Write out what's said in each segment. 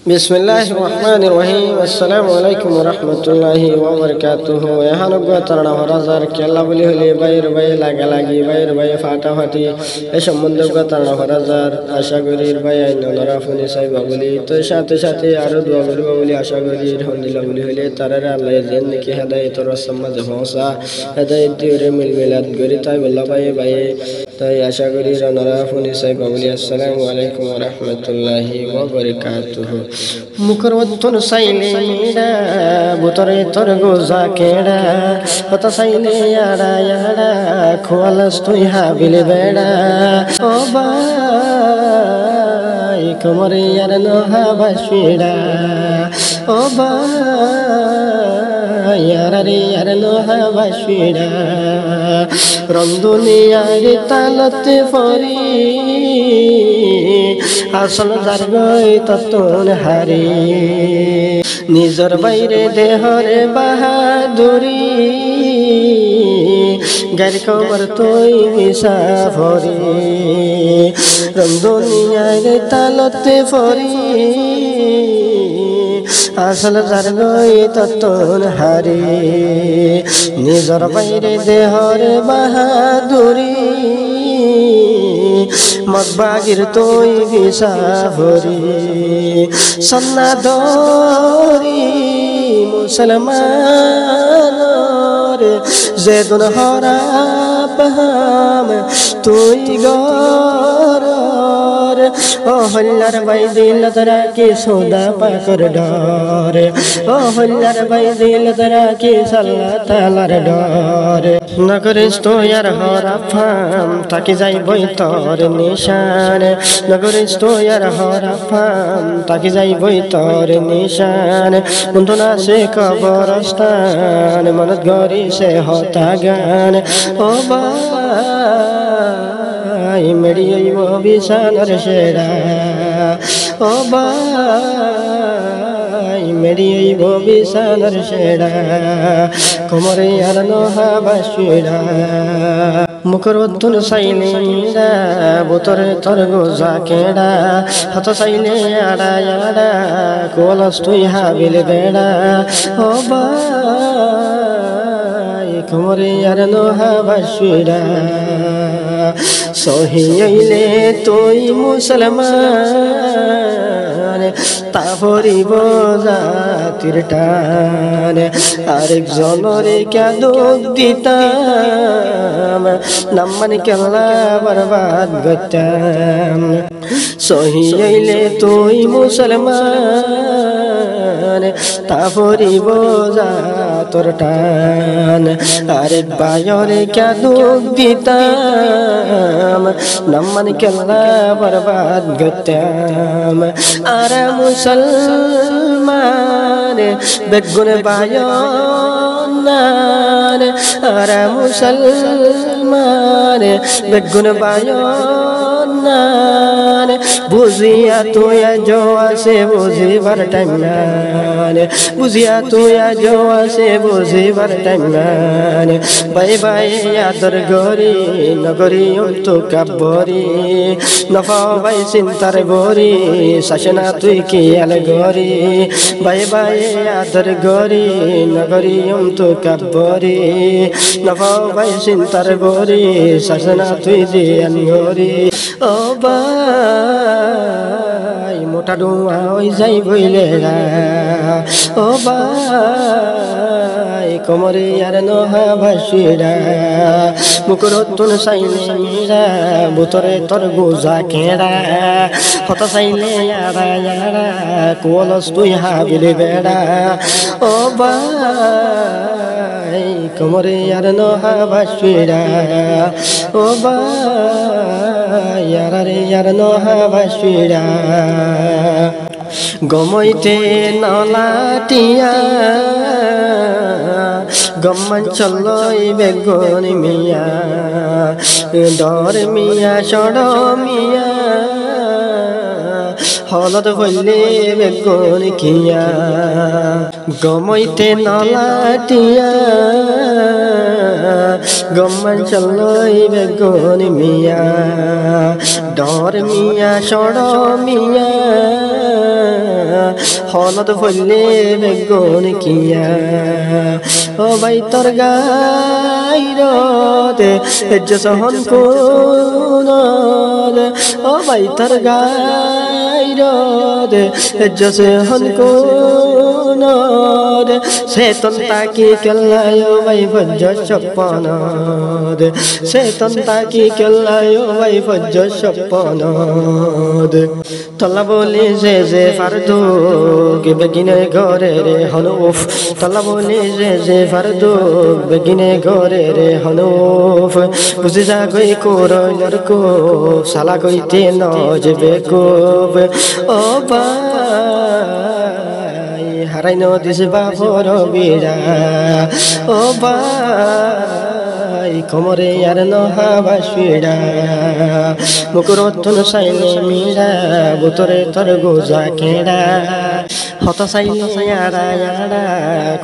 बिस्मिल्लाहिर रहमानिर रहीम अस्सलामु अलैकुम व रहमतुल्लाहि व बाराकातुहु। এখানে তারা হরাজার কেল্লা বলি হলে বাইর বাই লাগালাগি বাইর বাই ফাটাফাটি এই সম্বন্ধে তারা হরাজার আশা করি ভাই আইনরা ফোনে সাইবা বলি তো সাথে সাথে আরো দোয়া বলবো বলি আশা করি আলহামদুলিল্লাহ বলি হলে তারা আল্লাহ যেন নাকি হেদায়েতর রাসমাজে পৌঁছা হেদায়েত দিয়ে মিল মিলাদ করি তাই বল্লা ভাই ভাই তাই আশা করি রানারা ফোনে সাইবা বলি আসসালামু আলাইকুম ওয়া রাহমাতুল্লাহি ওয়া বারাকাতুহু। মুকরওয়াতুন সাইলে মিডা বুতরে তোর গোজা কেডা হতা সাইলে ইয়াড়া ইয়াড়া খোয়ালাস তুই হাবিলে বেড়া ও ভাই কোমরে ইয়ার নহাবা শিড়া ও ভাই ইয়ারে ইয়ার নহাবা শিড়া রন্দুনিয়ার তালতে ফরি আসল জারগই ততন হারি নিজর বাইরে দেহরে বাহাদুরি গার কবর তুই মিসাফরি রন্দুনিয়ার তালতে ফরি আসল জারগই ততন হারি নিজর বাইরে দেহরে বাহাদুরি মগবাগির তুই বিসাফরি সন্নাদরি মুসলমান জেদুন হরা পাহাম তুই গর ও হল্লার ভাই দিল তরা কি সোদা পাকর ডর ও হল্লার ভাই দিল তরা কি সাল্লাহ তাআলার ডর নগরিস তো ইয়ার হরা ফাম তাকি যাই বই তোর নিশান নগরিস তো ইয়ার হরা ফাম তাকি যাই বই তোর নিশান কুন্তনা সে কবরস্থান মনত গরি সে হতা গান ও ভাই মেরিয়ে বিশালর সেরা ও ভাই মেরিয়ে বিশালর সেরা কোমরে আর নহাবা শিরা মুকরওয়াতুন সাইলে মিডা বুতরে তোর গোজা কেডা হত সাইলে আড়া আড়া কোলাস তুই হাবিলে বেড়া ও ভাই কোমরে আর নহাবা শিরা সহিলে তুই মুসলমান তাফরিব জাতির টান আরেক জনরে কে দুঃখ দিতাম নাম্মান কেল্লা বরবাদ গতাম সহিলে তুই মুসলমান তাফরিব জাতির টান আরেক বায়রে কে দুঃখ দিতাম নাম্মান কেল্লা বরবাদ গতাম আর মুসলমান বেগুন বায়নার আর মুসলমান বেগুন বায়নার বুঝিয়া তুই জো আসে বুঝিবার টাইম নান বুঝিয়া তুই জো আসে বুঝিবার টাইম নান বাই বাই আদর গরি নগরী তো কাবরি নফা বাই চিন্তার গরি শাসনা তুই কি আল গরি বাই বাই আদর গরি নগরী তো কাবরি নফা বাই চিন্তার গরি শাসনা তুই দিয়ান গরি ও ভাই মোটা ডুয়া ওই যাই বইলে ও ভাই কোমরে আর নহাবা শিরা মুকরওয়াতুন সাইলে মিডা বুতরে তোর গোজা কেডা হত সাইলে আড়া আড়া কোলাস তুই হাবিলে বেড়া ও ভাই কোমরে আর নহাবা শিরা ও ভাই আর নহাবা শিরা গমইতে নলাটিয়া গম্মান চলই বেগুন মিয়া ডর মিয়া সড় মিয়া হলদ হইলে বেগুন কিয়া গমইতে নলাটিয়া গম্মান চলই বেগুন মিয়া ডর মিয়া সড় মিয়া হনত ফলে বেগুন কিয়া ও ভাই তোর গাইরতে এজ্জস হন কোনদ ও ভাই তোর গাইরতে এজ্জস হন কোনদ সেতন তাকি কেলায়ো ভাই ফজ্জ সপনদ সেতন তাকি কেলায়ো ভাই ফজ্জ সপনদ তলা বলি যে ফারদু কে বেগিনে ঘরে রে হনুফ তলা বলি যে ফারদু বেগিনে ঘরে রে হনুফ বুঝে যা গই কোরইলর কো সালা কইতে ন যে বেকুব ও ভাই হারাই ন দিস বাফর বিরা ও ভাই কোমরে আর নহাবা শুইরা মুকুরতন সাইলে মিরা বুতরে তোর গোজা কেডা হত সাইলে আড়া আড়া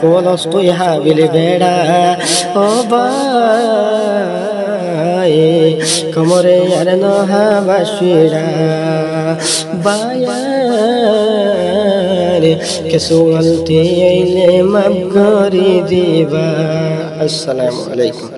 কোলস তুই হাবিলে বেড়া ও ভাই কোমরে আর নহাবা শুইরা বায়ারে কেসু গলতি আইলে মাফ করি দিবা। আসসালামু আলাইকুম।